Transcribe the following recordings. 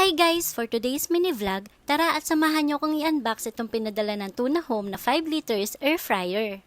Hi guys! For today's mini vlog, tara at samahan nyo kong i-unbox itong pinadala ng Tuna Home na 5 liters air fryer.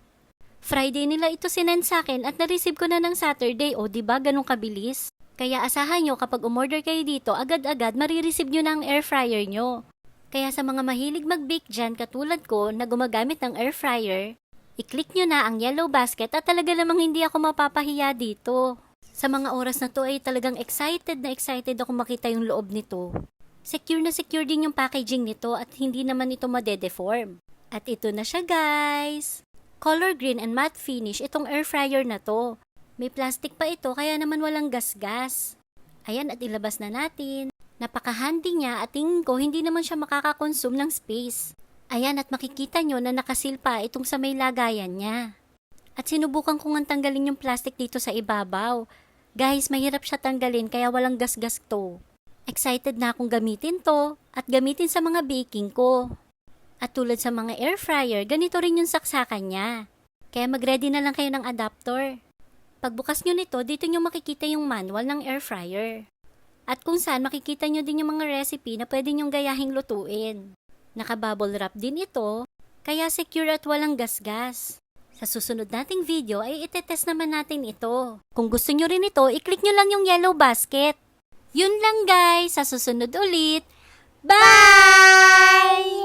Friday nila ito sinend sa akin at na-receive ko na ng Saturday, o diba ganun kabilis? Kaya asahan nyo kapag umorder kayo dito, agad-agad marireceive nyo na ang air fryer nyo. Kaya sa mga mahilig mag-bake dyan katulad ko na gumagamit ng air fryer, i-click nyo na ang yellow basket at talaga namang hindi ako mapapahiya dito. Sa mga oras na to ay talagang excited ako makita yung loob nito. Secure na secure din yung packaging nito at hindi naman ito madedeform. At ito na siya guys! Color green and matte finish itong air fryer na to. May plastic pa ito kaya naman walang gas-gas. Ayan, at ilabas na natin. Napaka-handy niya at tingin ko hindi naman siya makakakonsume ng space. Ayan, at makikita nyo na nakasil pa itong sa may lagayan niya. At sinubukan ko nga tanggalin yung plastic dito sa ibabaw. Guys, mahirap siya tanggalin kaya walang gas-gas to. Excited na akong gamitin to at gamitin sa mga baking ko. At tulad sa mga air fryer, ganito rin yung saksakan niya. Kaya mag-ready na lang kayo ng adapter. Pagbukas nyo nito, dito nyo makikita yung manual ng air fryer. At kung saan makikita nyo din yung mga recipe na pwede nyong gayahing lutuin. Naka-bubble wrap din ito, kaya secure at walang gas-gas. Sa susunod nating video ay itetest naman natin ito. Kung gusto nyo rin ito, i-click nyo lang yung yellow basket. Yun lang guys, sa susunod ulit. Bye!